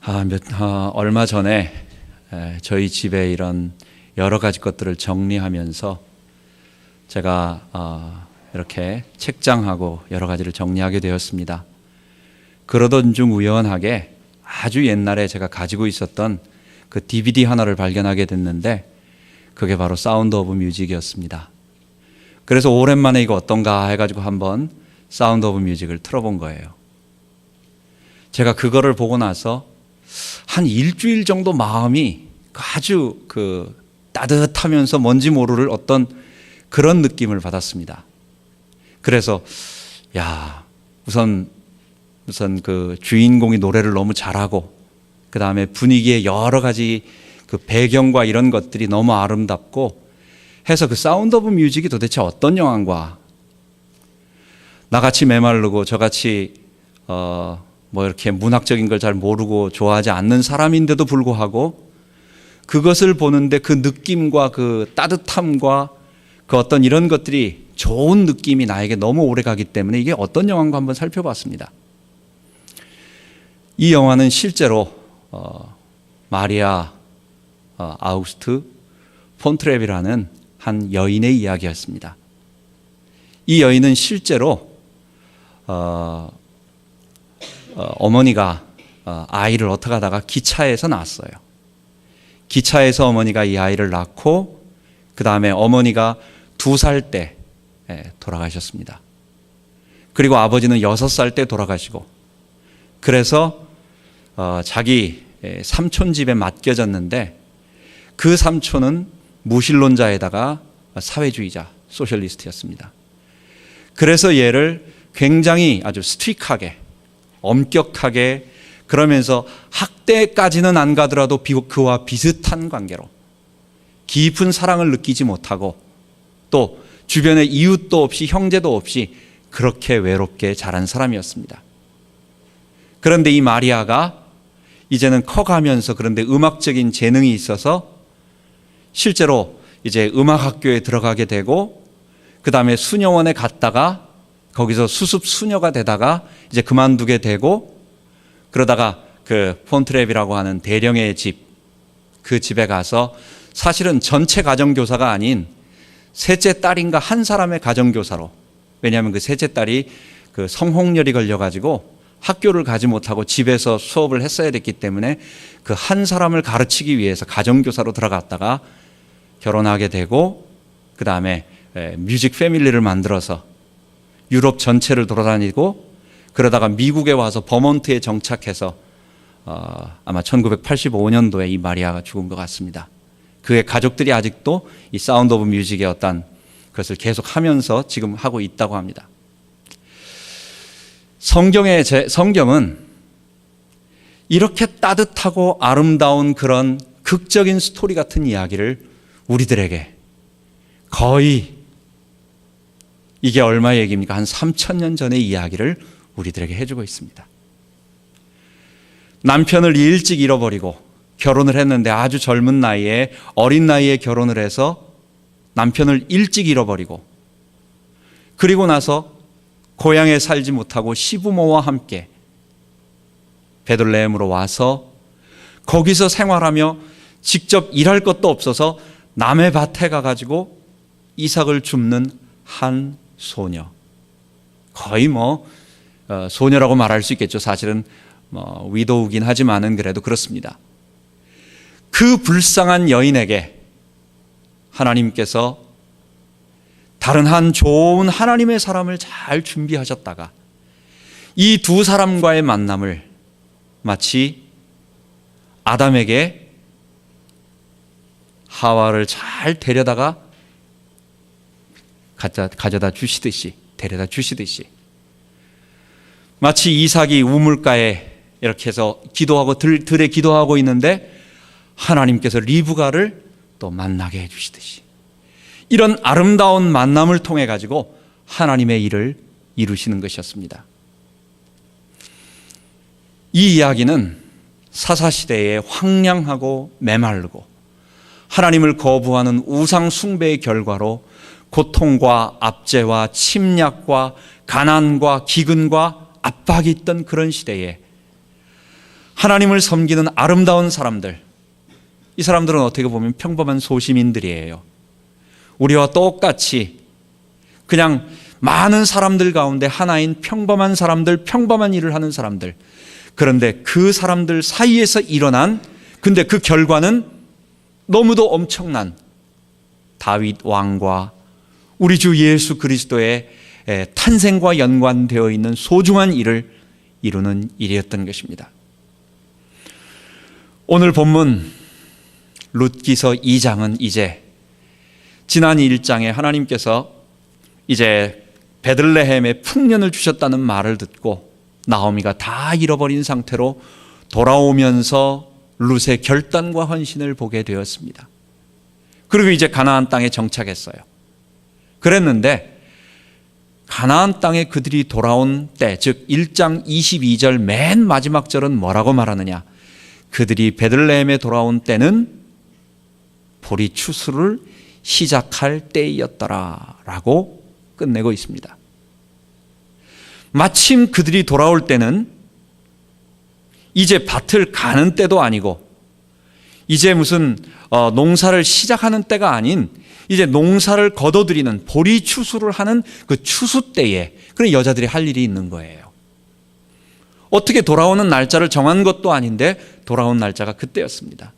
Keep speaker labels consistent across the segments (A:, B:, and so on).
A: 얼마 전에 저희 집에 이런 여러 가지 것들을 정리하면서 제가 이렇게 책장하고 여러 가지를 정리하게 되었습니다. 그러던 중 우연하게 아주 옛날에 제가 가지고 있었던 그 DVD 하나를 발견하게 됐는데 그게 바로 사운드 오브 뮤직이었습니다. 그래서 오랜만에 이거 어떤가 해가지고 한번 사운드 오브 뮤직을 틀어본 거예요. 제가 그거를 보고 나서 한 일주일 정도 마음이 아주 따뜻하면서 뭔지 모를 어떤 그런 느낌을 받았습니다. 그래서 우선 그 주인공이 노래를 너무 잘하고 그 다음에 분위기에 여러 가지 그 배경과 이런 것들이 너무 아름답고 해서 그 사운드 오브 뮤직이 도대체 어떤 영화인가, 나같이 메마르고 저같이 이렇게 문학적인 걸 잘 모르고 좋아하지 않는 사람인데도 불구하고 그것을 보는데 그 느낌과 그 따뜻함과 그 어떤 이런 것들이 좋은 느낌이 나에게 너무 오래 가기 때문에 이게 어떤 영화인가 한번 살펴봤습니다. 이 영화는 실제로 마리아 아우구스트 폰트레비라는 한 여인의 이야기였습니다. 이 여인은 실제로 어머니가 아이를 어떻게 하다가 기차에서 낳았어요. 기차에서 어머니가 이 아이를 낳고 그 다음에 어머니가 2살 때 돌아가셨습니다. 그리고 아버지는 6살 때 돌아가시고, 그래서 자기 삼촌 집에 맡겨졌는데 그 삼촌은 무신론자에다가 사회주의자, 소셜리스트였습니다. 그래서 얘를 굉장히 아주 스트릭하게, 엄격하게, 그러면서 학대까지는 안 가더라도 그와 비슷한 관계로 깊은 사랑을 느끼지 못하고 또 주변에 이웃도 없이 형제도 없이 그렇게 외롭게 자란 사람이었습니다. 그런데 이 마리아가 이제는 커가면서 그런데 음악적인 재능이 있어서 실제로 이제 음악학교에 들어가게 되고 그 다음에 수녀원에 갔다가 거기서 수습 수녀가 되다가 이제 그만두게 되고, 그러다가 그 폰트레비라고 하는 대령의 집, 그 집에 가서 사실은 전체 가정교사가 아닌 셋째 딸인가 한 사람의 가정교사로, 왜냐하면 그 셋째 딸이 그 성홍열이 걸려가지고 학교를 가지 못하고 집에서 수업을 했어야 됐기 때문에 그 한 사람을 가르치기 위해서 가정교사로 들어갔다가 결혼하게 되고 그 다음에 뮤직 패밀리를 만들어서 유럽 전체를 돌아다니고 그러다가 미국에 와서 버몬트에 정착해서 아마 1985년도에 이 마리아가 죽은 것 같습니다. 그의 가족들이 아직도 이 사운드 오브 뮤직의 어떤 그것을 계속 하면서 지금 하고 있다고 합니다. 성경은 이렇게 따뜻하고 아름다운 그런 극적인 스토리 같은 이야기를 우리들에게 거의, 이게 얼마의 얘기입니까? 한 3,000년 전의 이야기를 우리들에게 해주고 있습니다. 남편을 일찍 잃어버리고 결혼을 했는데 아주 젊은 나이에, 어린 나이에 결혼을 해서 남편을 일찍 잃어버리고 그리고 나서 고향에 살지 못하고 시부모와 함께 베들레헴으로 와서 거기서 생활하며 직접 일할 것도 없어서 남의 밭에 가가지고 이삭을 줍는 한 소녀, 거의 소녀라고 말할 수 있겠죠. 사실은 위도우긴 하지만은 그래도 그렇습니다. 그 불쌍한 여인에게 하나님께서 다른 한 좋은 하나님의 사람을 잘 준비하셨다가 이 두 사람과의 만남을 마치 아담에게 하와를 잘 데려다가 가져다 주시듯이, 데려다 주시듯이, 마치 이삭이 우물가에 이렇게 해서 기도하고 들에 기도하고 있는데 하나님께서 리브가를 또 만나게 해주시듯이 이런 아름다운 만남을 통해 가지고 하나님의 일을 이루시는 것이었습니다. 이 이야기는 사사시대에 황량하고 메마르고 하나님을 거부하는 우상 숭배의 결과로 고통과 압제와 침략과 가난과 기근과 압박이 있던 그런 시대에 하나님을 섬기는 아름다운 사람들, 이 사람들은 어떻게 보면 평범한 소시민들이에요. 우리와 똑같이 그냥 많은 사람들 가운데 하나인 평범한 사람들, 평범한 일을 하는 사람들. 그런데 그 사람들 사이에서 일어난, 근데 그 결과는 너무도 엄청난 다윗 왕과 우리 주 예수 그리스도의 탄생과 연관되어 있는 소중한 일을 이루는 일이었던 것입니다. 오늘 본문 룻기서 2장은 이제 지난 1장에 하나님께서 이제 베들레헴에 풍년을 주셨다는 말을 듣고 나오미가 다 잃어버린 상태로 돌아오면서 룻의 결단과 헌신을 보게 되었습니다. 그리고 이제 가나안 땅에 정착했어요. 그랬는데 가나안 땅에 그들이 돌아온 때, 즉 1장 22절 맨 마지막 절은 뭐라고 말하느냐? 그들이 베들레헴에 돌아온 때는 보리 추수를 시작할 때였더라 라고 끝내고 있습니다. 마침 그들이 돌아올 때는 이제 밭을 가는 때도 아니고 이제 무슨 농사를 시작하는 때가 아닌 이제 농사를 거둬들이는 보리 추수를 하는 그 추수 때에 그런 여자들이 할 일이 있는 거예요. 어떻게 돌아오는 날짜를 정한 것도 아닌데 돌아온 날짜가 그때였습니다.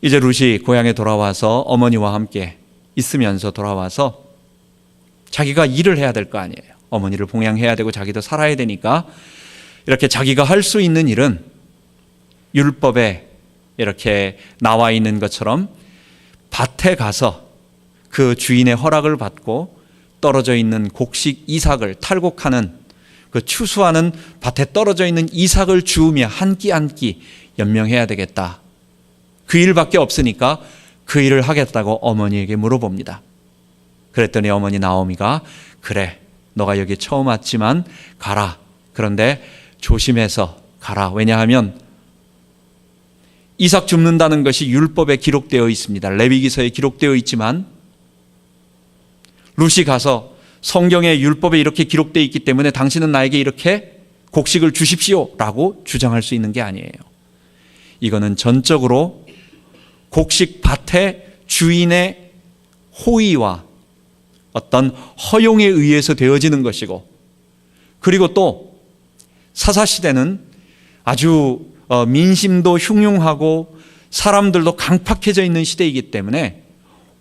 A: 이제 룻이 고향에 돌아와서 어머니와 함께 있으면서 돌아와서 자기가 일을 해야 될 거 아니에요. 어머니를 봉양해야 되고 자기도 살아야 되니까 이렇게 자기가 할 수 있는 일은 율법에 이렇게 나와 있는 것처럼 밭에 가서 그 주인의 허락을 받고 떨어져 있는 곡식 이삭을 탈곡하는 그 추수하는 밭에 떨어져 있는 이삭을 주우며 한 끼 한 끼 연명해야 되겠다. 그 일밖에 없으니까 그 일을 하겠다고 어머니에게 물어봅니다. 그랬더니 어머니 나오미가 그래, 너가 여기 처음 왔지만 가라. 그런데 조심해서 가라. 왜냐하면 이삭 줍는다는 것이 율법에 기록되어 있습니다. 레위기서에 기록되어 있지만 룻이 가서 성경의 율법에 이렇게 기록되어 있기 때문에 당신은 나에게 이렇게 곡식을 주십시오 라고 주장할 수 있는 게 아니에요. 이거는 전적으로 곡식 밭의 주인의 호의와 어떤 허용에 의해서 되어지는 것이고, 그리고 또 사사시대는 아주 민심도 흉흉하고 사람들도 강팍해져 있는 시대이기 때문에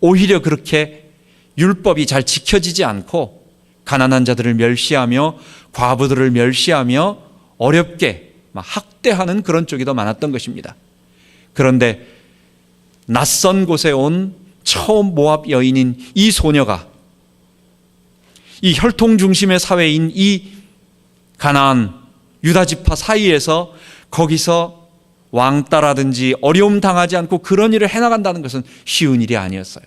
A: 오히려 그렇게 율법이 잘 지켜지지 않고 가난한 자들을 멸시하며 과부들을 멸시하며 어렵게 학대하는 그런 쪽이 더 많았던 것입니다. 그런데 낯선 곳에 온 처음 모압 여인인 이 소녀가 이 혈통 중심의 사회인 이 가나안 유다 지파 사이에서 거기서 왕따라든지 어려움 당하지 않고 그런 일을 해나간다는 것은 쉬운 일이 아니었어요.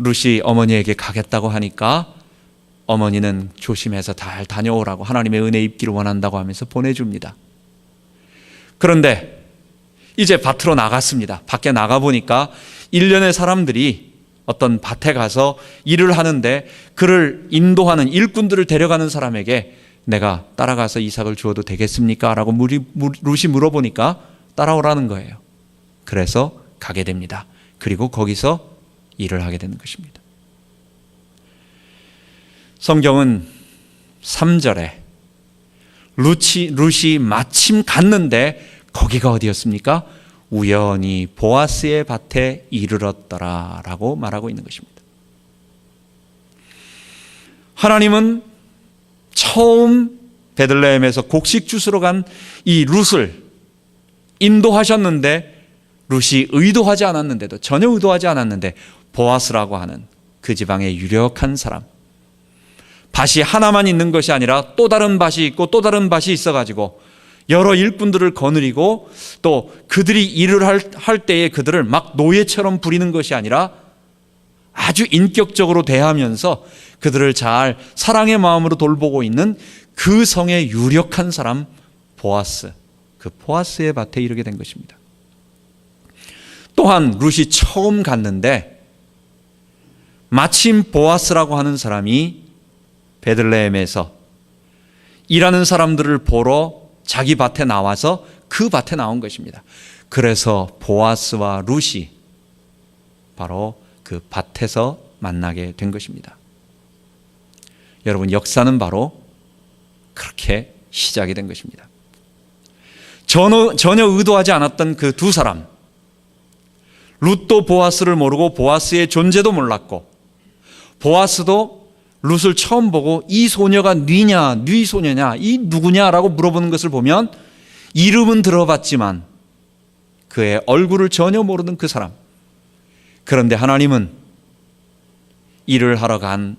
A: 룻이 어머니에게 가겠다고 하니까 어머니는 조심해서 잘 다녀오라고 하나님의 은혜 입기를 원한다고 하면서 보내줍니다. 그런데 이제 밭으로 나갔습니다. 밖에 나가보니까 일련의 사람들이 어떤 밭에 가서 일을 하는데 그를 인도하는 일꾼들을 데려가는 사람에게 내가 따라가서 이삭을 주어도 되겠습니까? 라고 룻이 물어보니까 따라오라는 거예요. 그래서 가게 됩니다. 그리고 거기서 일을 하게 되는 것입니다. 성경은 3절에 룻이 마침 갔는데 거기가 어디였습니까? 우연히 보아스의 밭에 이르렀더라 라고 말하고 있는 것입니다. 하나님은 처음 베들레헴에서 곡식 주스러 간 이 룻을 인도하셨는데 룻이 의도하지 않았는데도, 전혀 의도하지 않았는데 보아스라고 하는 그 지방의 유력한 사람, 밭이 하나만 있는 것이 아니라 또 다른 밭이 있고 또 다른 밭이 있어가지고 여러 일꾼들을 거느리고 또 그들이 일을 할 때에 그들을 막 노예처럼 부리는 것이 아니라 아주 인격적으로 대하면서 그들을 잘 사랑의 마음으로 돌보고 있는 그 성의 유력한 사람 보아스, 그 보아스의 밭에 이르게 된 것입니다. 또한 룻이 처음 갔는데 마침 보아스라고 하는 사람이 베들레헴에서 일하는 사람들을 보러 자기 밭에 나와서 그 밭에 나온 것입니다. 그래서 보아스와 룻이 바로 그 밭에서 만나게 된 것입니다. 여러분, 역사는 바로 그렇게 시작이 된 것입니다. 전혀 의도하지 않았던 그 두 사람, 룻도 보아스를 모르고 보아스의 존재도 몰랐고, 보아스도 룻을 처음 보고 이 소녀가 네 소녀냐, 이 누구냐라고 물어보는 것을 보면 이름은 들어봤지만 그의 얼굴을 전혀 모르는 그 사람. 그런데 하나님은 일을 하러 간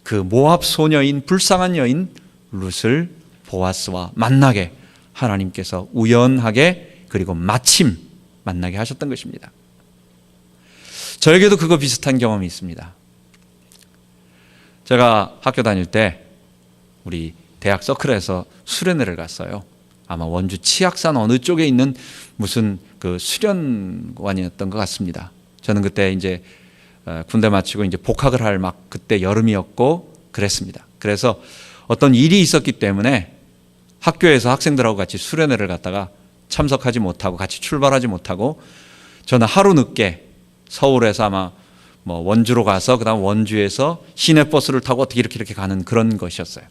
A: 그 모압 소녀인 불쌍한 여인 룻을 보아스와 만나게 하나님께서 우연하게 그리고 마침 만나게 하셨던 것입니다. 저에게도 그거 비슷한 경험이 있습니다. 제가 학교 다닐 때 우리 대학 서클에서 수련회를 갔어요. 아마 원주 치악산 어느 쪽에 있는 무슨 그 수련관이었던 것 같습니다. 저는 그때 이제 군대 마치고 이제 복학을 할 막 그때 여름이었고 그랬습니다. 그래서 어떤 일이 있었기 때문에 학교에서 학생들하고 같이 수련회를 갔다가 참석하지 못하고 같이 출발하지 못하고 저는 하루 늦게 서울에서 아마 원주로 가서 그다음 원주에서 시내버스를 타고 어떻게 이렇게 가는 그런 것이었어요.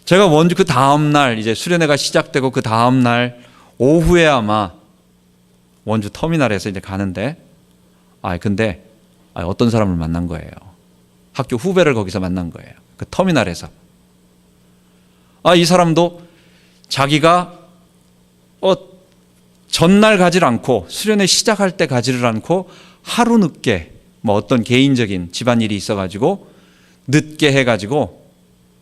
A: 제가 원주 그 다음 날 이제 수련회가 시작되고 그 다음 날 오후에 아마 원주 터미널에서 이제 가는데 근데 어떤 사람을 만난 거예요. 학교 후배를 거기서 만난 거예요. 그 터미널에서. 이 사람도 자기가 전날 가지를 않고 수련회 시작할 때 가지를 않고 하루 늦게 어떤 개인적인 집안일이 있어가지고 늦게 해가지고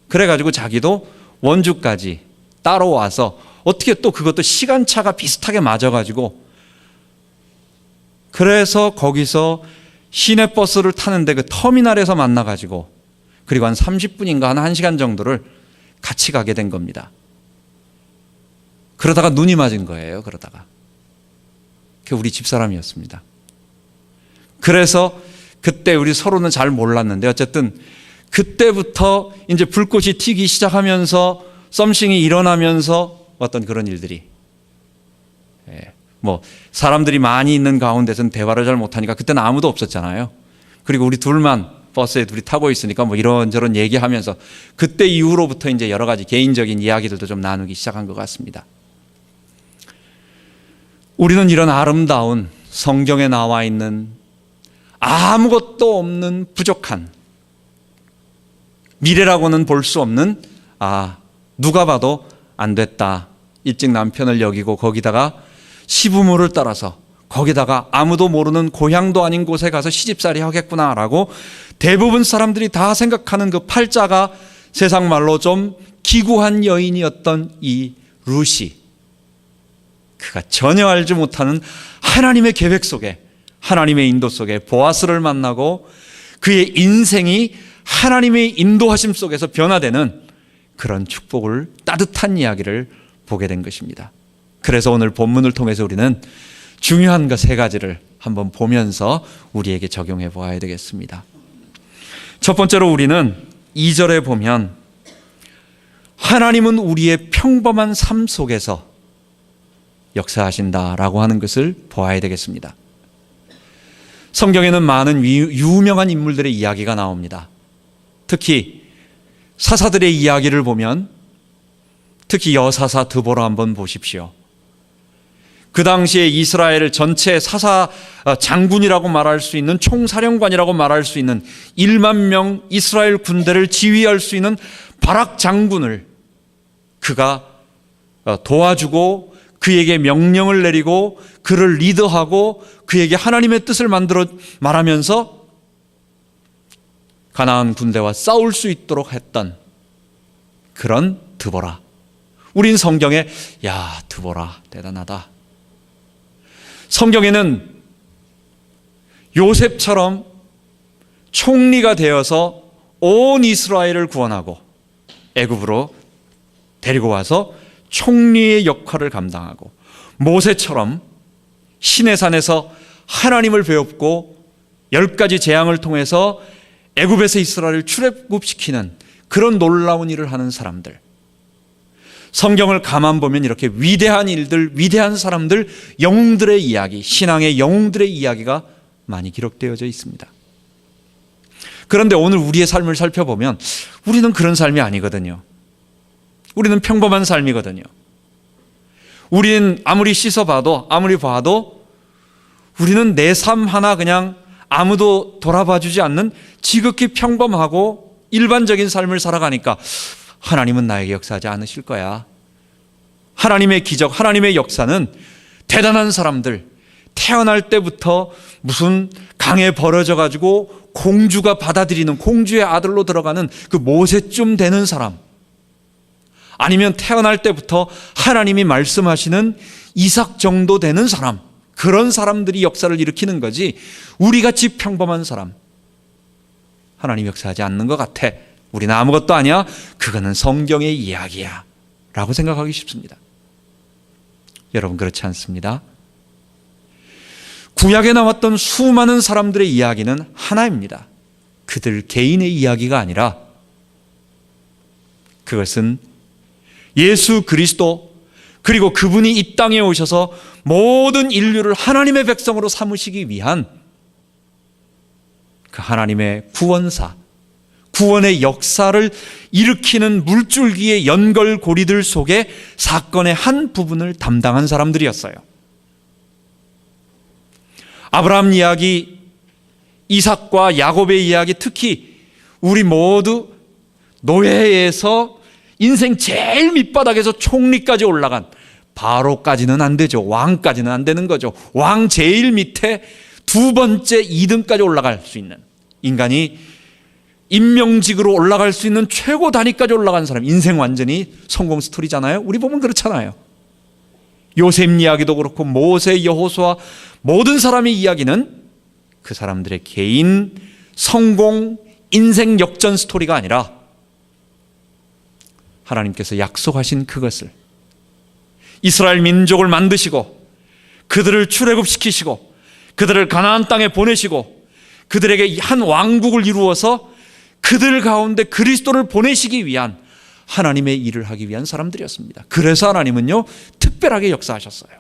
A: 그래가지고 자기도 원주까지 따라와서 어떻게 또 그것도 시간차가 비슷하게 맞아가지고 그래서 거기서 시내버스를 타는데 그 터미널에서 만나가지고 그리고 한 30분인가 한 1시간 정도를 같이 가게 된 겁니다. 그러다가 눈이 맞은 거예요. 그러다가 그게 우리 집사람이었습니다. 그래서 그때 우리 서로는 잘 몰랐는데 어쨌든 그때부터 이제 불꽃이 튀기 시작하면서 썸씽이 일어나면서 어떤 그런 일들이 사람들이 많이 있는 가운데서는 대화를 잘 못하니까 그때는 아무도 없었잖아요. 그리고 우리 둘만 버스에 둘이 타고 있으니까 이런저런 얘기하면서 그때 이후로부터 이제 여러 가지 개인적인 이야기들도 좀 나누기 시작한 것 같습니다. 우리는 이런 아름다운 성경에 나와 있는 아무것도 없는 부족한 미래라고는 볼 수 없는 누가 봐도 안 됐다. 일찍 남편을 여기고 거기다가 시부모를 따라서 거기다가 아무도 모르는 고향도 아닌 곳에 가서 시집살이 하겠구나라고 대부분 사람들이 다 생각하는 그 팔자가 세상 말로 좀 기구한 여인이었던 이 룻이 그가 전혀 알지 못하는 하나님의 계획 속에 하나님의 인도 속에 보아스를 만나고 그의 인생이 하나님의 인도하심 속에서 변화되는 그런 축복을 따뜻한 이야기를 보게 된 것입니다. 그래서 오늘 본문을 통해서 우리는 중요한 것 3가지를 한번 보면서 우리에게 적용해 보아야 되겠습니다. 첫 번째로 우리는 2절에 보면 하나님은 우리의 평범한 삶 속에서 역사하신다라고 하는 것을 보아야 되겠습니다. 성경에는 많은 유명한 인물들의 이야기가 나옵니다. 특히 사사들의 이야기를 보면 특히 여사사 드보라 한번 보십시오. 그 당시에 이스라엘 전체 사사 장군이라고 말할 수 있는 총사령관이라고 말할 수 있는 1만 명 이스라엘 군대를 지휘할 수 있는 바락 장군을 그가 도와주고 그에게 명령을 내리고 그를 리더하고 그에게 하나님의 뜻을 만들어 말하면서 가나안 군대와 싸울 수 있도록 했던 그런 드보라. 우린 성경에 드보라 대단하다. 성경에는 요셉처럼 총리가 되어서 온 이스라엘을 구원하고 애굽으로 데리고 와서 총리의 역할을 감당하고 모세처럼 시내산에서 하나님을 배웠고 10가지 재앙을 통해서 애굽에서 이스라엘을 출애굽시키는 그런 놀라운 일을 하는 사람들, 성경을 가만 보면 이렇게 위대한 일들, 위대한 사람들, 영웅들의 이야기, 신앙의 영웅들의 이야기가 많이 기록되어져 있습니다. 그런데 오늘 우리의 삶을 살펴보면 우리는 그런 삶이 아니거든요. 우리는 평범한 삶이거든요. 우리는 아무리 씻어봐도, 아무리 봐도 우리는 내 삶 하나 그냥 아무도 돌아봐 주지 않는 지극히 평범하고 일반적인 삶을 살아가니까 하나님은 나에게 역사하지 않으실 거야. 하나님의 기적, 하나님의 역사는 대단한 사람들, 태어날 때부터 무슨 강에 벌어져 가지고 공주가 받아들이는 공주의 아들로 들어가는 그 모세쯤 되는 사람, 아니면 태어날 때부터 하나님이 말씀하시는 이삭 정도 되는 사람, 그런 사람들이 역사를 일으키는 거지 우리같이 평범한 사람 하나님 역사하지 않는 것 같아, 우리는 아무것도 아니야, 그거는 성경의 이야기야 라고 생각하기 쉽습니다. 여러분, 그렇지 않습니다. 구약에 나왔던 수많은 사람들의 이야기는 하나입니다. 그들 개인의 이야기가 아니라 그것은 예수 그리스도, 그리고 그분이 이 땅에 오셔서 모든 인류를 하나님의 백성으로 삼으시기 위한 그 하나님의 구원사, 구원의 역사를 일으키는 물줄기의 연결고리들 속에 사건의 한 부분을 담당한 사람들이었어요. 아브라함 이야기, 이삭과 야곱의 이야기, 특히 우리 모두 노예에서 인생 제일 밑바닥에서 총리까지 올라간, 바로까지는 안 되죠. 왕까지는 안 되는 거죠. 왕 제일 밑에 두 번째 2등까지 올라갈 수 있는, 인간이 임명직으로 올라갈 수 있는 최고 단위까지 올라간 사람, 인생 완전히 성공 스토리잖아요. 우리 보면 그렇잖아요. 요셉 이야기도 그렇고 모세, 여호수아, 모든 사람의 이야기는 그 사람들의 개인 성공 인생 역전 스토리가 아니라 하나님께서 약속하신 그것을, 이스라엘 민족을 만드시고 그들을 출애굽시키시고 그들을 가나안 땅에 보내시고 그들에게 한 왕국을 이루어서 그들 가운데 그리스도를 보내시기 위한 하나님의 일을 하기 위한 사람들이었습니다. 그래서 하나님은요, 특별하게 역사하셨어요.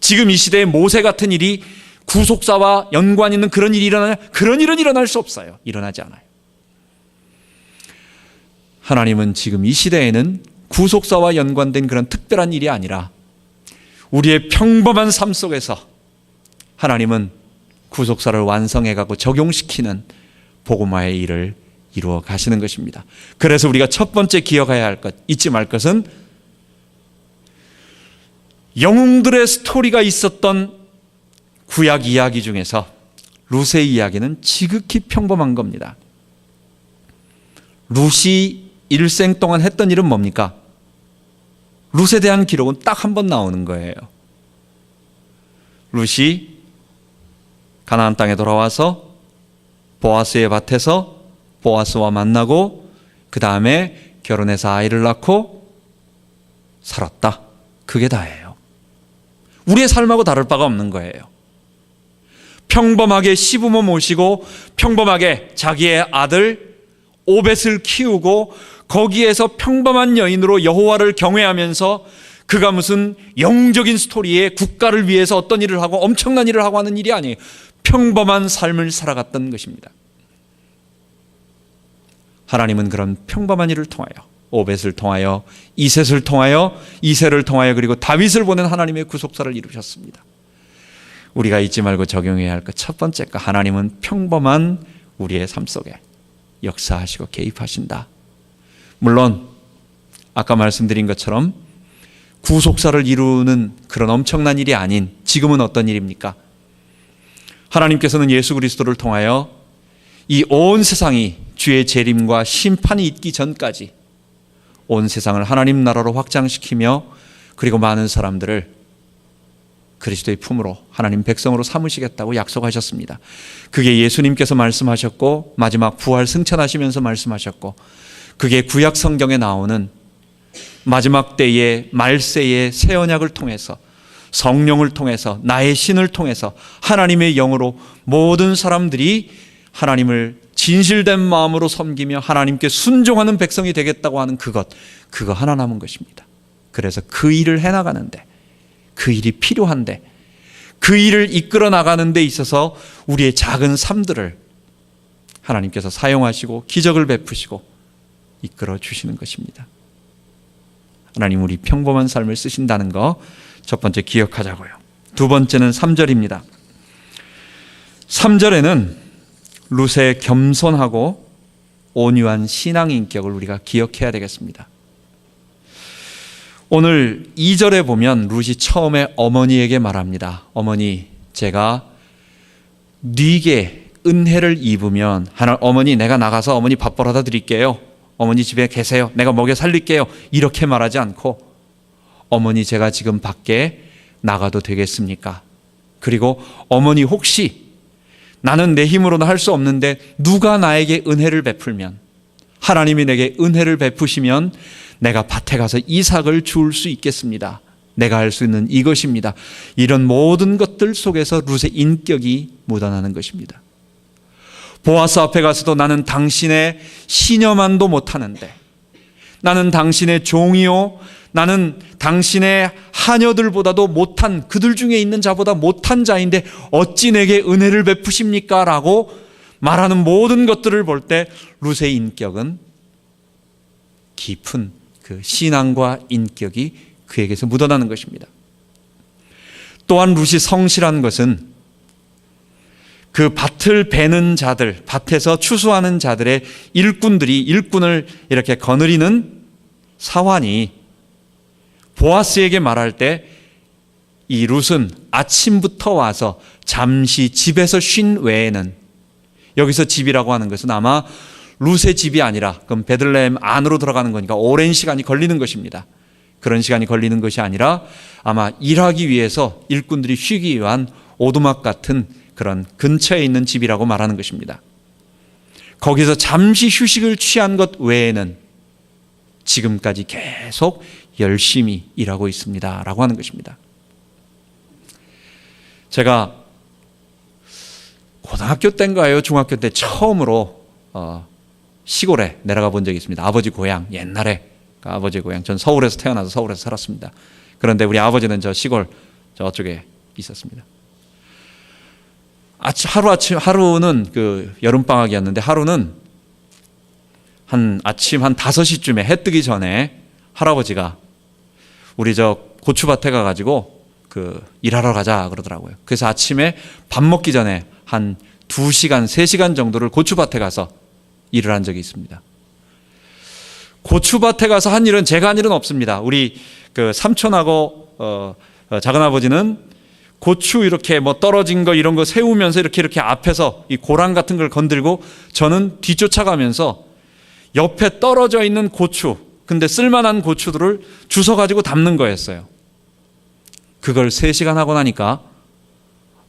A: 지금 이 시대에 모세 같은 일이 구속사와 연관 있는 그런 일이 일어나냐? 그런 일은 일어날 수 없어요. 일어나지 않아요. 하나님은 지금 이 시대에는 구속사와 연관된 그런 특별한 일이 아니라 우리의 평범한 삶 속에서 하나님은 구속사를 완성해가고 적용시키는 복음화의 일을 이루어 가시는 것입니다. 그래서 우리가 첫 번째 기억해야 할 것, 잊지 말 것은 영웅들의 스토리가 있었던 구약 이야기 중에서 룻의 이야기는 지극히 평범한 겁니다. 룻이 일생 동안 했던 일은 뭡니까? 룻에 대한 기록은 딱 한 번 나오는 거예요. 룻이 가나안 땅에 돌아와서 보아스의 밭에서 보아스와 만나고 그 다음에 결혼해서 아이를 낳고 살았다. 그게 다예요. 우리의 삶하고 다를 바가 없는 거예요. 평범하게 시부모 모시고 평범하게 자기의 아들 오벳을 키우고 거기에서 평범한 여인으로 여호와를 경외하면서 그가 무슨 영웅적인 스토리에 국가를 위해서 어떤 일을 하고 엄청난 일을 하고 하는 일이 아니에요. 평범한 삶을 살아갔던 것입니다. 하나님은 그런 평범한 일을 통하여, 오벳을 통하여, 이셋을 통하여, 이세를 통하여, 그리고 다윗을 보낸 하나님의 구속사를 이루셨습니다. 우리가 잊지 말고 적용해야 할 것 첫 번째가, 하나님은 평범한 우리의 삶 속에 역사하시고 개입하신다. 물론 아까 말씀드린 것처럼 구속사를 이루는 그런 엄청난 일이 아닌 지금은 어떤 일입니까? 하나님께서는 예수 그리스도를 통하여 이 온 세상이 주의 재림과 심판이 있기 전까지 온 세상을 하나님 나라로 확장시키며 그리고 많은 사람들을 그리스도의 품으로 하나님 백성으로 삼으시겠다고 약속하셨습니다. 그게 예수님께서 말씀하셨고 마지막 부활 승천하시면서 말씀하셨고, 그게 구약 성경에 나오는 마지막 때의 말세의 새 언약을 통해서, 성령을 통해서, 나의 신을 통해서 하나님의 영으로 모든 사람들이 하나님을 진실된 마음으로 섬기며 하나님께 순종하는 백성이 되겠다고 하는 그거 하나 남은 것입니다. 그래서 그 일을 해나가는데, 그 일이 필요한데, 그 일을 이끌어 나가는 데 있어서 우리의 작은 삶들을 하나님께서 사용하시고 기적을 베푸시고 이끌어 주시는 것입니다. 하나님 우리 평범한 삶을 쓰신다는 거 첫 번째 기억하자고요. 두 번째는 3절입니다. 3절에는 룻의 겸손하고 온유한 신앙 인격을 우리가 기억해야 되겠습니다. 오늘 2절에 보면 룻이 처음에 어머니에게 말합니다. 어머니, 제가 네게 은혜를 입으면 어머니 내가 나가서 어머니 밥 벌어다 드릴게요. 어머니 집에 계세요. 내가 먹여 살릴게요. 이렇게 말하지 않고 어머니 제가 지금 밖에 나가도 되겠습니까? 그리고 어머니 혹시 나는 내 힘으로는 할 수 없는데 누가 나에게 은혜를 베풀면, 하나님이 내게 은혜를 베푸시면 내가 밭에 가서 이삭을 주울 수 있겠습니다. 내가 할 수 있는 이것입니다. 이런 모든 것들 속에서 룻의 인격이 묻어나는 것입니다. 보아스 앞에 가서도 나는 당신의 시녀만도 못하는데, 나는 당신의 종이요, 나는 당신의 하녀들보다도 못한, 그들 중에 있는 자보다 못한 자인데 어찌 내게 은혜를 베푸십니까? 라고 말하는 모든 것들을 볼 때 룻의 인격은 깊은 그 신앙과 인격이 그에게서 묻어나는 것입니다. 또한 룻이 성실한 것은 그 밭을 베는 자들, 밭에서 추수하는 자들의 일꾼을 이렇게 거느리는 사환이 보아스에게 말할 때 이 룻은 아침부터 와서 잠시 집에서 쉰 외에는, 여기서 집이라고 하는 것은 아마 룻의 집이 아니라 그럼 베들레헴 안으로 들어가는 거니까 오랜 시간이 걸리는 것입니다. 그런 시간이 걸리는 것이 아니라 아마 일하기 위해서 일꾼들이 쉬기 위한 오두막 같은 그런 근처에 있는 집이라고 말하는 것입니다. 거기서 잠시 휴식을 취한 것 외에는 지금까지 계속 열심히 일하고 있습니다 라고 하는 것입니다. 제가 고등학교 때인가요? 중학교 때 처음으로 시골에 내려가 본 적이 있습니다. 아버지 고향, 옛날에 아버지 고향. 전 서울에서 태어나서 서울에서 살았습니다. 그런데 우리 아버지는 저 시골 저쪽에 있었습니다. 하루는 그 여름방학이었는데 하루는 아침 한 5시쯤에 해 뜨기 전에 할아버지가 우리 저 고추밭에 가가지고 일하러 가자 그러더라고요. 그래서 아침에 밥 먹기 전에 한 2시간, 3시간 정도를 고추밭에 가서 일을 한 적이 있습니다. 고추밭에 가서 한 일은 제가 한 일은 없습니다. 우리 그 삼촌하고 작은아버지는 고추 이렇게 뭐 떨어진 거 이런 거 세우면서 이렇게 앞에서 이 고랑 같은 걸 건들고 저는 뒤쫓아가면서 옆에 떨어져 있는 고추, 근데 쓸만한 고추들을 주워 가지고 담는 거였어요. 그걸 3시간 하고 나니까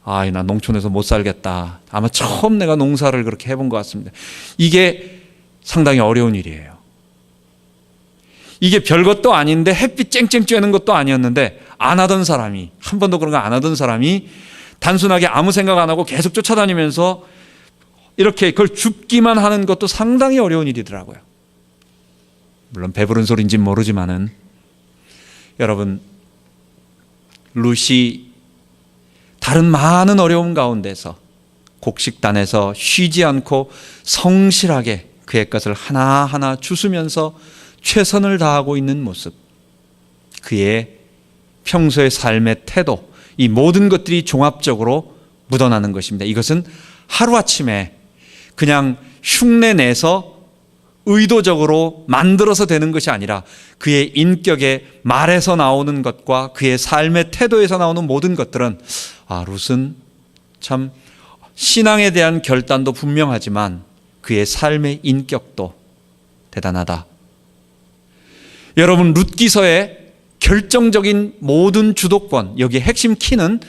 A: 나 농촌에서 못 살겠다. 아마 처음 내가 농사를 그렇게 해본 것 같습니다. 이게 상당히 어려운 일이에요. 이게 별것도 아닌데 햇빛 쨍쨍 쬐는 것도 아니었는데 안 하던 사람이, 한 번도 그런 거 안 하던 사람이 단순하게 아무 생각 안 하고 계속 쫓아다니면서 이렇게 그걸 줍기만 하는 것도 상당히 어려운 일이더라고요. 물론 배부른 소리인지는 모르지만은 여러분, 룻이 다른 많은 어려움 가운데서 곡식단에서 쉬지 않고 성실하게 그의 것을 하나하나 주수면서 최선을 다하고 있는 모습, 그의 평소의 삶의 태도, 이 모든 것들이 종합적으로 묻어나는 것입니다. 이것은 하루아침에 그냥 흉내내서 의도적으로 만들어서 되는 것이 아니라 그의 인격의 말에서 나오는 것과 그의 삶의 태도에서 나오는 모든 것들은 룻은 참 신앙에 대한 결단도 분명하지만 그의 삶의 인격도 대단하다. 여러분, 룻기서의 결정적인 모든 주도권, 여기에 핵심 키는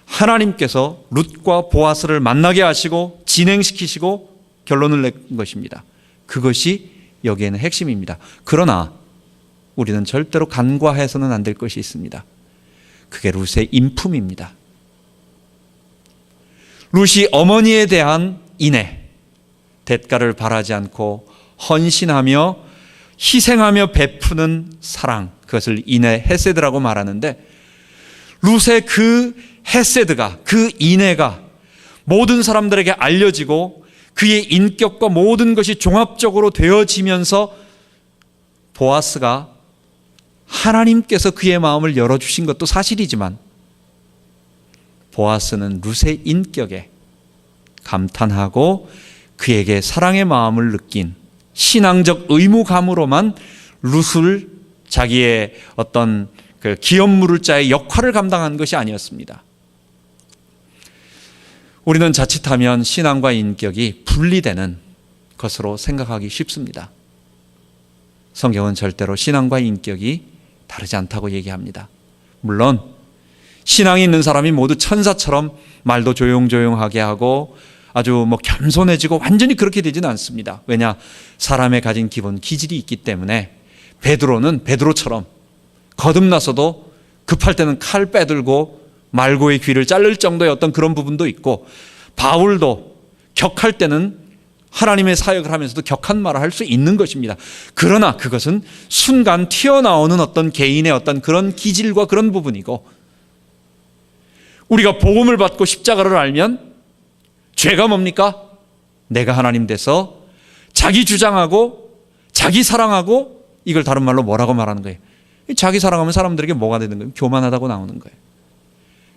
A: 하나님께서 룻과 보아스를 만나게 하시고 진행시키시고 결론을 낸 것입니다. 그것이 여기에는 핵심입니다. 그러나 우리는 절대로 간과해서는 안 될 것이 있습니다. 그게 룻의 인품입니다. 룻이 어머니에 대한 인애, 대가를 바라지 않고 헌신하며 희생하며 베푸는 사랑, 그것을 인애 헤세드라고 말하는데, 룻의 그 헤세드가, 그 인애가 모든 사람들에게 알려지고 그의 인격과 모든 것이 종합적으로 되어지면서 보아스가 하나님께서 그의 마음을 열어주신 것도 사실이지만, 보아스는 룻의 인격에 감탄하고 그에게 사랑의 마음을 느낀 신앙적 의무감으로만 룻을 자기의 어떤 그 기업물을 자의 역할을 감당한 것이 아니었습니다. 우리는 자칫하면 신앙과 인격이 분리되는 것으로 생각하기 쉽습니다. 성경은 절대로 신앙과 인격이 다르지 않다고 얘기합니다. 물론 신앙이 있는 사람이 모두 천사처럼 말도 조용조용하게 하고 아주 겸손해지고 완전히 그렇게 되지는 않습니다. 왜냐? 사람의 가진 기본 기질이 있기 때문에. 베드로는 베드로처럼 거듭나서도 급할 때는 칼 빼들고 말고의 귀를 자를 정도의 어떤 그런 부분도 있고, 바울도 격할 때는 하나님의 사역을 하면서도 격한 말을 할 수 있는 것입니다. 그러나 그것은 순간 튀어나오는 어떤 개인의 어떤 그런 기질과 그런 부분이고, 우리가 복음을 받고 십자가를 알면 죄가 뭡니까? 내가 하나님 돼서 자기 주장하고 자기 사랑하고, 이걸 다른 말로 뭐라고 말하는 거예요? 자기 사랑하면 사람들에게 뭐가 되는 거예요? 교만하다고 나오는 거예요.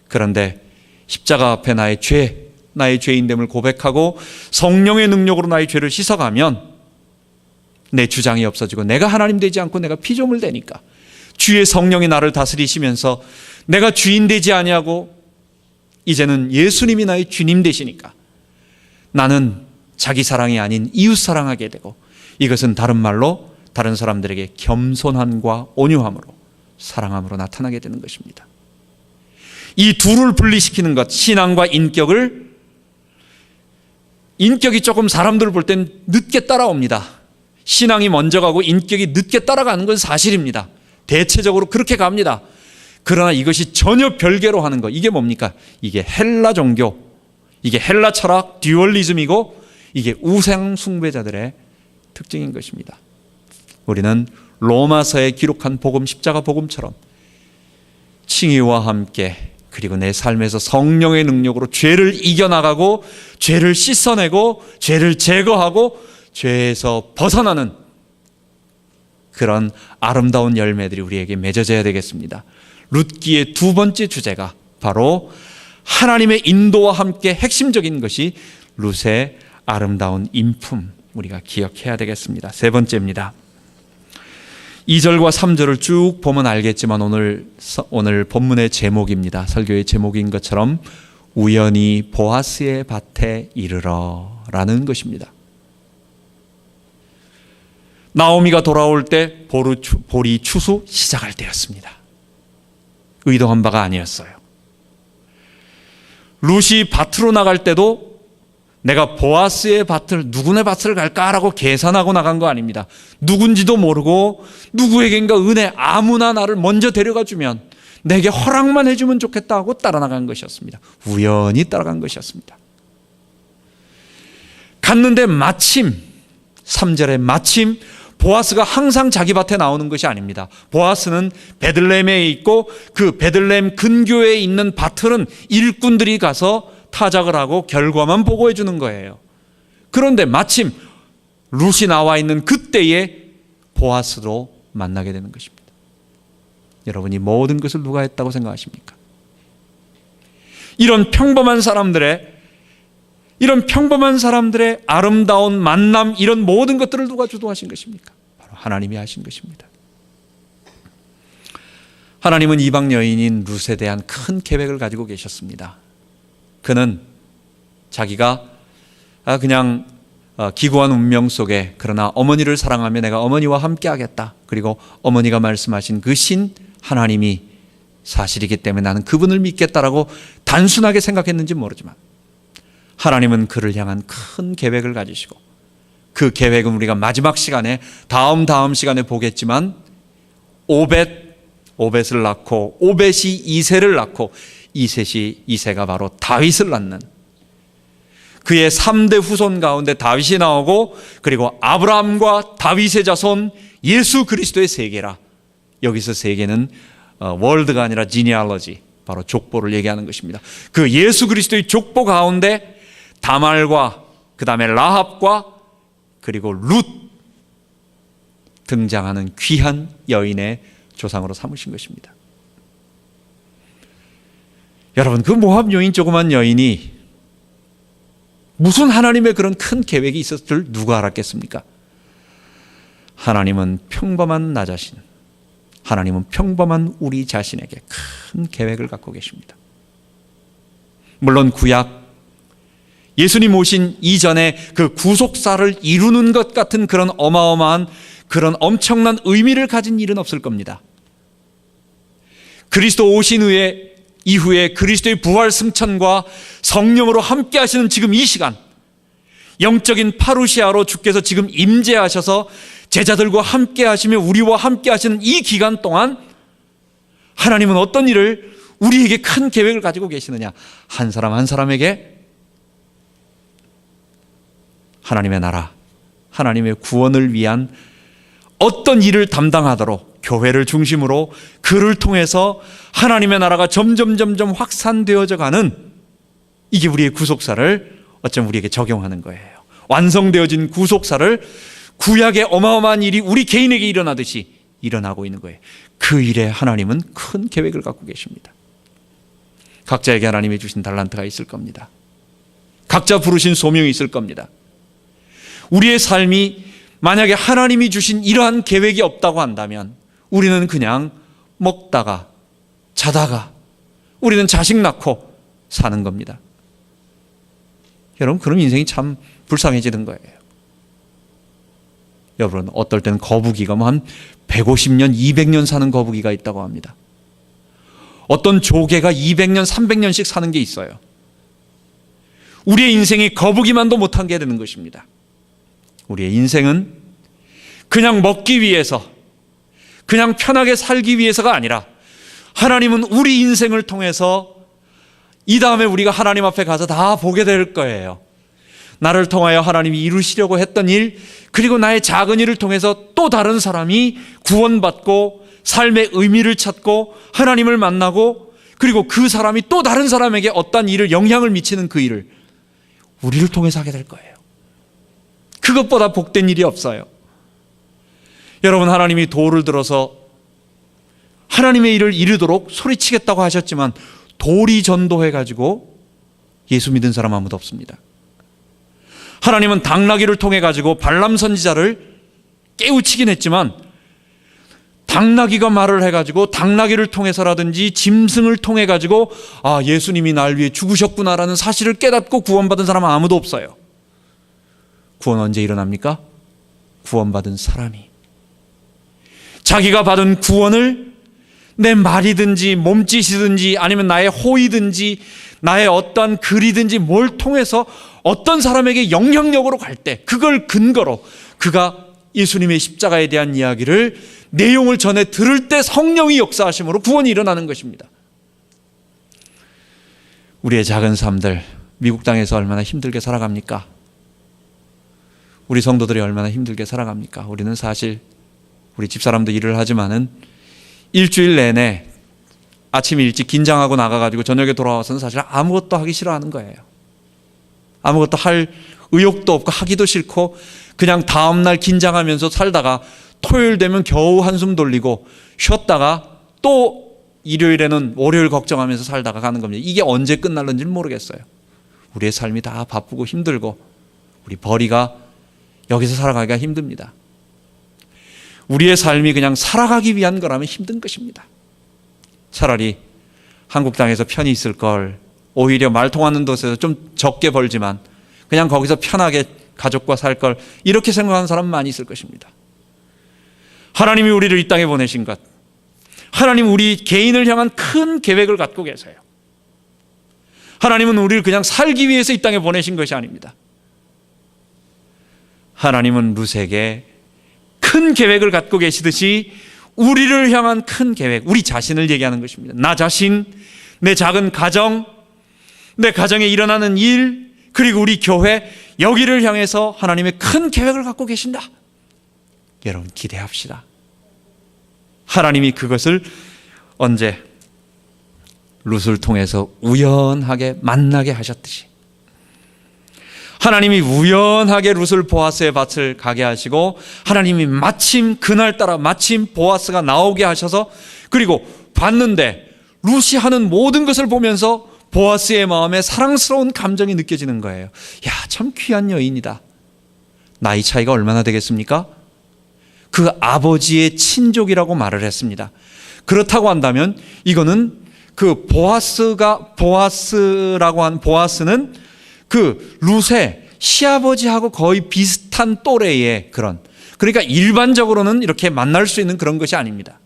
A: 그런데 십자가 앞에 나의 죄인됨을 고백하고 성령의 능력으로 나의 죄를 씻어가면 내 주장이 없어지고 내가 하나님 되지 않고 내가 피조물 되니까, 주의 성령이 나를 다스리시면서 내가 주인 되지 아니하고 이제는 예수님이 나의 주님 되시니까 나는 자기 사랑이 아닌 이웃 사랑하게 되고, 이것은 다른 말로 다른 사람들에게 겸손함과 온유함으로, 사랑함으로 나타나게 되는 것입니다. 이 둘을 분리시키는 것, 신앙과 인격을, 인격이 조금 사람들을 볼 땐 늦게 따라옵니다. 신앙이 먼저 가고 인격이 늦게 따라가는 건 사실입니다. 대체적으로 그렇게 갑니다. 그러나 이것이 전혀 별개로 하는 것, 이게 뭡니까? 이게 헬라 종교, 이게 헬라 철학, 듀얼리즘이고, 이게 우상 숭배자들의 특징인 것입니다. 우리는 로마서에 기록한 복음, 십자가 복음처럼 칭의와 함께, 그리고 내 삶에서 성령의 능력으로 죄를 이겨나가고 죄를 씻어내고 죄를 제거하고 죄에서 벗어나는 그런 아름다운 열매들이 우리에게 맺어져야 되겠습니다. 룻기의 두 번째 주제가 바로 하나님의 인도와 함께 핵심적인 것이 룻의 아름다운 인품, 우리가 기억해야 되겠습니다. 세 번째입니다. 2절과 3절을 쭉 보면 알겠지만 오늘 본문의 제목입니다. 설교의 제목인 것처럼 우연히 보아스의 밭에 이르러 라는 것입니다. 나오미가 돌아올 때 보리 추수 시작할 때였습니다. 의도한 바가 아니었어요. 룻이 밭으로 나갈 때도 내가 보아스의 밭을, 누구네 밭을 갈까라고 계산하고 나간 거 아닙니다. 누군지도 모르고 누구에겐가 은혜, 아무나 나를 먼저 데려가 주면 내게 허락만 해주면 좋겠다 하고 따라 나간 것이었습니다. 우연히 따라간 것이었습니다. 갔는데 마침, 3절에 마침 보아스가 항상 자기 밭에 나오는 것이 아닙니다. 보아스는 베들레헴에 있고 그 베들레헴 근교에 있는 밭은 일꾼들이 가서 타작을 하고 결과만 보고해 주는 거예요. 그런데 마침 룻이 나와 있는 그때에 보아스로 만나게 되는 것입니다. 여러분이 모든 것을 누가 했다고 생각하십니까? 이런 평범한 사람들의 아름다운 만남, 이런 모든 것들을 누가 주도하신 것입니까? 바로 하나님이 하신 것입니다. 하나님은 이방 여인인 룻에 대한 큰 계획을 가지고 계셨습니다. 그는 자기가 그냥 기구한 운명 속에, 그러나 어머니를 사랑하며 내가 어머니와 함께 하겠다, 그리고 어머니가 말씀하신 그 신 하나님이 사실이기 때문에 나는 그분을 믿겠다라고 단순하게 생각했는지 모르지만, 하나님은 그를 향한 큰 계획을 가지시고, 그 계획은 우리가 마지막 시간에 다음 시간에 보겠지만, 오벳을 낳고 오벳이 이새를 낳고 이새가 바로 다윗을 낳는, 그의 3대 후손 가운데 다윗이 나오고 그리고 아브라함과 다윗의 자손 예수 그리스도의 세계라. 여기서 세계는 월드가 아니라 지니알러지, 바로 족보를 얘기하는 것입니다. 그 예수 그리스도의 족보 가운데 다말과 그 다음에 라합과 그리고 룻 등장하는 귀한 여인의 조상으로 삼으신 것입니다. 여러분, 그 모압 여인, 조그만 여인이 무슨 하나님의 그런 큰 계획이 있었을 줄 누가 알았겠습니까? 하나님은 평범한 나 자신, 하나님은 평범한 우리 자신에게 큰 계획을 갖고 계십니다. 물론 구약 예수님 오신 이전에 그 구속사를 이루는 것 같은 그런 어마어마한 그런 엄청난 의미를 가진 일은 없을 겁니다. 그리스도 오신 이후에 그리스도의 부활 승천과 성령으로 함께 하시는 지금 이 시간, 영적인 파루시아로 주께서 지금 임재하셔서 제자들과 함께 하시며 우리와 함께 하시는 이 기간 동안 하나님은 어떤 일을, 우리에게 큰 계획을 가지고 계시느냐? 한 사람 한 사람에게 하나님의 나라, 하나님의 구원을 위한 어떤 일을 담당하도록 교회를 중심으로 그를 통해서 하나님의 나라가 점점 확산되어져 가는, 이게 우리의 구속사를 어쩜 우리에게 적용하는 거예요. 완성되어진 구속사를 구약의 어마어마한 일이 우리 개인에게 일어나듯이 일어나고 있는 거예요. 그 일에 하나님은 큰 계획을 갖고 계십니다. 각자에게 하나님이 주신 달란트가 있을 겁니다. 각자 부르신 소명이 있을 겁니다. 우리의 삶이 만약에 하나님이 주신 이러한 계획이 없다고 한다면 우리는 그냥 먹다가 자다가 우리는 자식 낳고 사는 겁니다. 여러분, 그럼 인생이 참 불쌍해지는 거예요. 여러분, 어떨 때는 거북이가 한 150년, 200년 사는 거북이가 있다고 합니다. 어떤 조개가 200년, 300년씩 사는 게 있어요. 우리의 인생이 거북이만도 못한 게 되는 것입니다. 우리의 인생은 그냥 먹기 위해서, 그냥 편하게 살기 위해서가 아니라 하나님은 우리 인생을 통해서 이 다음에 우리가 하나님 앞에 가서 다 보게 될 거예요. 나를 통하여 하나님이 이루시려고 했던 일, 그리고 나의 작은 일을 통해서 또 다른 사람이 구원받고 삶의 의미를 찾고 하나님을 만나고, 그리고 그 사람이 또 다른 사람에게 어떤 일을, 영향을 미치는 그 일을 우리를 통해서 하게 될 거예요. 그것보다 복된 일이 없어요. 여러분, 하나님이 돌을 들어서 하나님의 일을 이루도록 소리치겠다고 하셨지만 돌이 전도해가지고 예수 믿은 사람 아무도 없습니다. 하나님은 당나귀를 통해 가지고 발람 선지자를 깨우치긴 했지만 당나귀가 말을 해가지고 당나귀를 통해서라든지 짐승을 통해 가지고 예수님이 날 위해 죽으셨구나라는 사실을 깨닫고 구원받은 사람은 아무도 없어요. 구원 언제 일어납니까? 구원받은 사람이 자기가 받은 구원을 내 말이든지 몸짓이든지 아니면 나의 호의든지 나의 어떤 글이든지 뭘 통해서 어떤 사람에게 영향력으로 갈 때 그걸 근거로 그가 예수님의 십자가에 대한 이야기를, 내용을 전해 들을 때 성령이 역사하심으로 구원이 일어나는 것입니다. 우리의 작은 삶들, 미국 땅에서 얼마나 힘들게 살아갑니까? 우리 성도들이 얼마나 힘들게 살아갑니까? 우리는 사실 우리 집사람도 일을 하지만은 일주일 내내 아침 일찍 긴장하고 나가가지고 저녁에 돌아와서는 사실 아무것도 하기 싫어하는 거예요. 아무것도 할 의욕도 없고 하기도 싫고 그냥 다음날 긴장하면서 살다가 토요일 되면 겨우 한숨 돌리고 쉬었다가 또 일요일에는 월요일 걱정하면서 살다가 가는 겁니다. 이게 언제 끝날는지는 모르겠어요. 우리의 삶이 다 바쁘고 힘들고 우리 벌이가 여기서 살아가기가 힘듭니다. 우리의 삶이 그냥 살아가기 위한 거라면 힘든 것입니다. 차라리 한국 땅에서 편히 있을 걸, 오히려 말 통하는 곳에서 좀 적게 벌지만 그냥 거기서 편하게 가족과 살 걸, 이렇게 생각하는 사람 많이 있을 것입니다. 하나님이 우리를 이 땅에 보내신 것, 하나님 우리 개인을 향한 큰 계획을 갖고 계세요. 하나님은 우리를 그냥 살기 위해서 이 땅에 보내신 것이 아닙니다. 하나님은 룻에게 큰 계획을 갖고 계시듯이 우리를 향한 큰 계획, 우리 자신을 얘기하는 것입니다. 나 자신, 내 작은 가정, 내 가정에 일어나는 일, 그리고 우리 교회 여기를 향해서 하나님의 큰 계획을 갖고 계신다. 여러분 기대합시다. 하나님이 그것을 언제? 룻을 통해서 우연하게 만나게 하셨듯이 하나님이 우연하게 룻을 보아스의 밭을 가게 하시고 하나님이 마침 그날따라 마침 보아스가 나오게 하셔서 그리고 봤는데 룻이 하는 모든 것을 보면서 보아스의 마음에 사랑스러운 감정이 느껴지는 거예요. 야, 참 귀한 여인이다. 나이 차이가 얼마나 되겠습니까? 그 아버지의 친족이라고 말을 했습니다. 그렇다고 한다면 이거는 그 보아스라고 한 보아스는 그 룻의 시아버지하고 거의 비슷한 또래의 그런, 그러니까 일반적으로는 이렇게 만날 수 있는 그런 것이 아닙니다.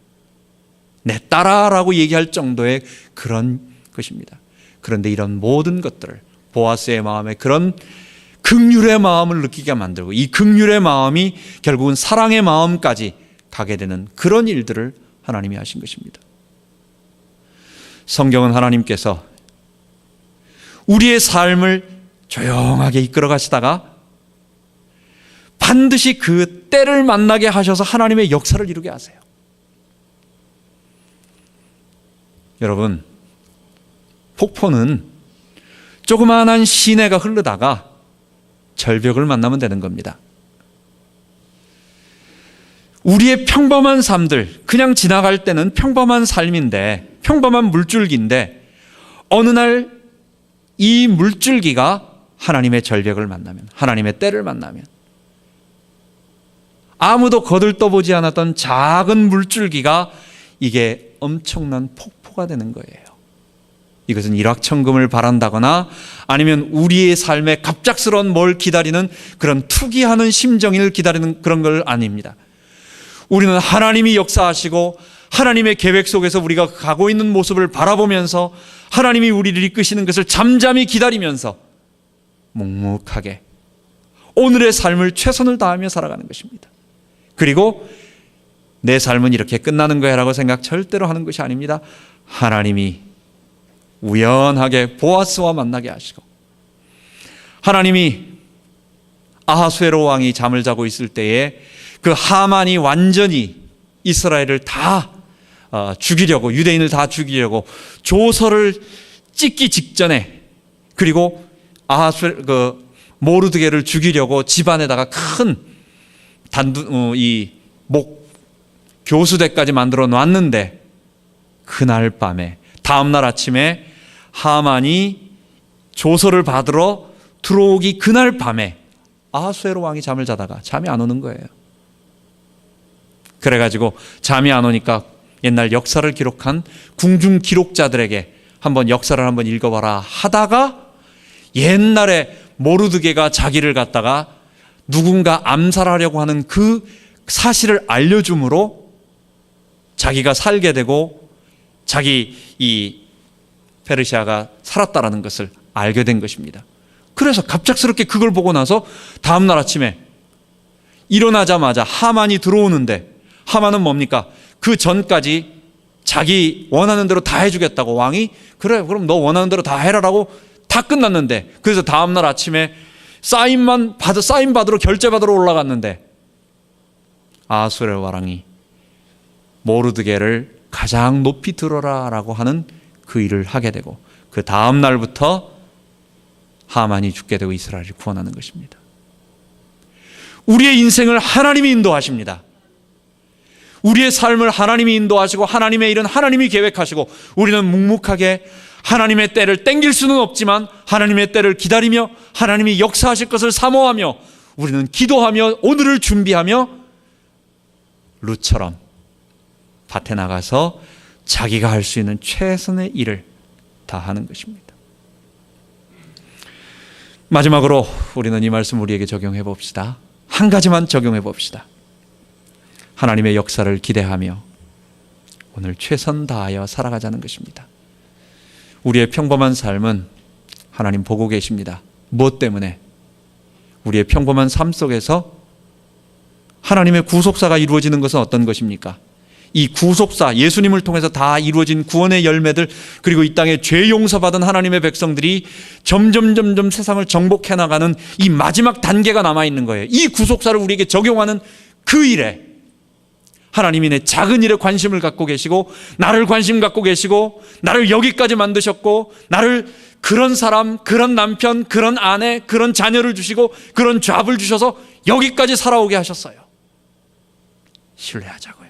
A: 내 딸아라고 얘기할 정도의 그런 것입니다. 그런데 이런 모든 것들을 보아스의 마음에 그런 긍휼의 마음을 느끼게 만들고 이 긍휼의 마음이 결국은 사랑의 마음까지 가게 되는 그런 일들을 하나님이 하신 것입니다. 성경은 하나님께서 우리의 삶을 조용하게 이끌어 가시다가 반드시 그 때를 만나게 하셔서 하나님의 역사를 이루게 하세요. 여러분, 폭포는 조그마한 시내가 흐르다가 절벽을 만나면 되는 겁니다. 우리의 평범한 삶들, 그냥 지나갈 때는 평범한 삶인데, 평범한 물줄기인데 어느 날 이 물줄기가 하나님의 절벽을 만나면, 하나님의 때를 만나면 아무도 거들떠보지 않았던 작은 물줄기가 이게 엄청난 폭포가 되는 거예요. 이것은 일확천금을 바란다거나 아니면 우리의 삶에 갑작스러운 뭘 기다리는 그런 투기하는 심정을 기다리는 그런 걸 아닙니다. 우리는 하나님이 역사하시고 하나님의 계획 속에서 우리가 가고 있는 모습을 바라보면서 하나님이 우리를 이끄시는 것을 잠잠히 기다리면서 묵묵하게 오늘의 삶을 최선을 다하며 살아가는 것입니다. 그리고 내 삶은 이렇게 끝나는 거야 라고 생각 절대로 하는 것이 아닙니다. 하나님이 우연하게 보아스와 만나게 하시고 하나님이 아하수에로 왕이 잠을 자고 있을 때에 그 하만이 완전히 이스라엘을 다 죽이려고, 유대인을 다 죽이려고 조서를 찍기 직전에, 그리고 모르드게를 죽이려고 집안에다가 큰 교수대까지 만들어 놨는데 그날 밤에, 다음날 아침에 하만이 조서를 받으러 들어오기 그날 밤에 아하수에로 왕이 잠을 자다가 잠이 안 오는 거예요. 그래가지고 잠이 안 오니까 옛날 역사를 기록한 궁중 기록자들에게 한번 역사를 한번 읽어봐라 하다가 옛날에 모르드게가 자기를 갖다가 누군가 암살하려고 하는 그 사실을 알려줌으로 자기가 살게 되고 자기 이 페르시아가 살았다라는 것을 알게 된 것입니다. 그래서 갑작스럽게 그걸 보고 나서 다음날 아침에 일어나자마자 하만이 들어오는데, 하만은 뭡니까? 그 전까지 자기 원하는 대로 다 해주겠다고 왕이, 그래 그럼 너 원하는 대로 다 해라라고 다 끝났는데, 그래서 다음날 아침에 사인 받으러 결제 받으러 올라갔는데 아하수에로 왕이 모르드게를 가장 높이 들어라 라고 하는 그 일을 하게 되고 그 다음날부터 하만이 죽게 되고 이스라엘을 구원하는 것입니다. 우리의 인생을 하나님이 인도하십니다. 우리의 삶을 하나님이 인도하시고 하나님의 일은 하나님이 계획하시고 우리는 묵묵하게 하나님의 때를 땡길 수는 없지만 하나님의 때를 기다리며 하나님이 역사하실 것을 사모하며 우리는 기도하며 오늘을 준비하며 룻처럼 밭에 나가서 자기가 할 수 있는 최선의 일을 다 하는 것입니다. 마지막으로 우리는 이 말씀 우리에게 적용해 봅시다. 한 가지만 적용해 봅시다. 하나님의 역사를 기대하며 오늘 최선 다하여 살아가자는 것입니다. 우리의 평범한 삶은 하나님 보고 계십니다. 무엇 때문에? 우리의 평범한 삶 속에서 하나님의 구속사가 이루어지는 것은 어떤 것입니까? 이 구속사 예수님을 통해서 다 이루어진 구원의 열매들, 그리고 이 땅에 죄 용서받은 하나님의 백성들이 점점 세상을 정복해 나가는 이 마지막 단계가 남아있는 거예요. 이 구속사를 우리에게 적용하는 그 일에 하나님이 내 작은 일에 관심을 갖고 계시고, 나를 관심 갖고 계시고, 나를 여기까지 만드셨고, 나를 그런 사람, 그런 남편, 그런 아내, 그런 자녀를 주시고, 그런 잡을 주셔서 여기까지 살아오게 하셨어요. 신뢰하자고요.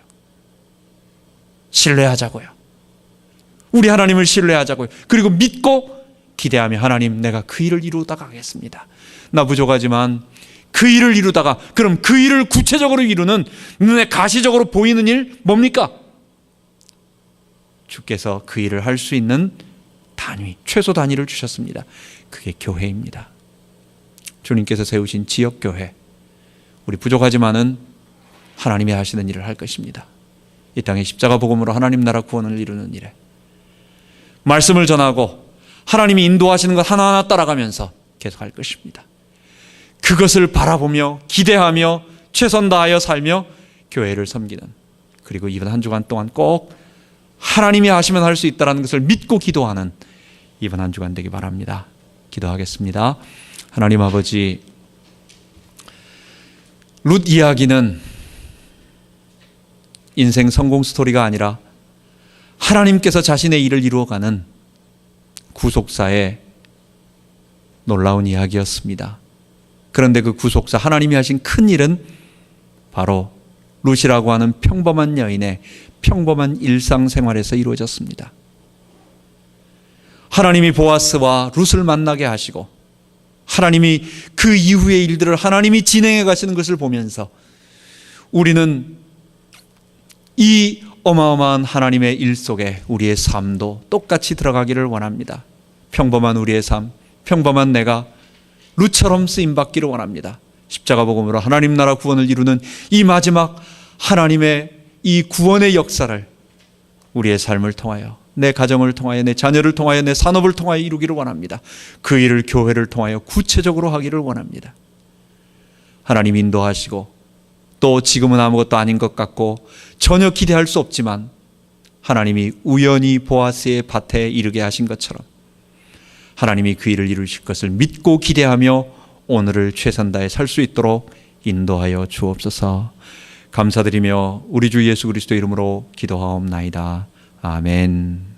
A: 신뢰하자고요. 우리 하나님을 신뢰하자고요. 그리고 믿고 기대하며, 하나님, 내가 그 일을 이루다 가겠습니다. 나 부족하지만 그 일을 이루다가, 그럼 그 일을 구체적으로 이루는, 눈에 가시적으로 보이는 일 뭡니까? 주께서 그 일을 할 수 있는 단위, 최소 단위를 주셨습니다. 그게 교회입니다. 주님께서 세우신 지역교회, 우리 부족하지만은 하나님이 하시는 일을 할 것입니다. 이 땅에 십자가 복음으로 하나님 나라 구원을 이루는 일에 말씀을 전하고 하나님이 인도하시는 것 하나하나 따라가면서 계속 할 것입니다. 그것을 바라보며 기대하며 최선 다하여 살며 교회를 섬기는, 그리고 이번 한 주간 동안 꼭 하나님이 하시면 할 수 있다는 것을 믿고 기도하는 이번 한 주간 되기 바랍니다. 기도하겠습니다. 하나님 아버지, 룻 이야기는 인생 성공 스토리가 아니라 하나님께서 자신의 일을 이루어가는 구속사의 놀라운 이야기였습니다. 그런데 그 구속사, 하나님이 하신 큰 일은 바로 룻이라고 하는 평범한 여인의 평범한 일상생활에서 이루어졌습니다. 하나님이 보아스와 룻을 만나게 하시고, 하나님이 그 이후의 일들을 하나님이 진행해 가시는 것을 보면서 우리는 이 어마어마한 하나님의 일 속에 우리의 삶도 똑같이 들어가기를 원합니다. 평범한 우리의 삶, 평범한 내가 룻처럼 쓰임받기를 원합니다. 십자가 복음으로 하나님 나라 구원을 이루는 이 마지막 하나님의 이 구원의 역사를 우리의 삶을 통하여, 내 가정을 통하여, 내 자녀를 통하여, 내 산업을 통하여 이루기를 원합니다. 그 일을 교회를 통하여 구체적으로 하기를 원합니다. 하나님 인도하시고, 또 지금은 아무것도 아닌 것 같고 전혀 기대할 수 없지만 하나님이 우연히 보아스의 밭에 이르게 하신 것처럼 하나님이 그 일을 이루실 것을 믿고 기대하며 오늘을 최선 다해 살 수 있도록 인도하여 주옵소서. 감사드리며 우리 주 예수 그리스도 이름으로 기도하옵나이다. 아멘.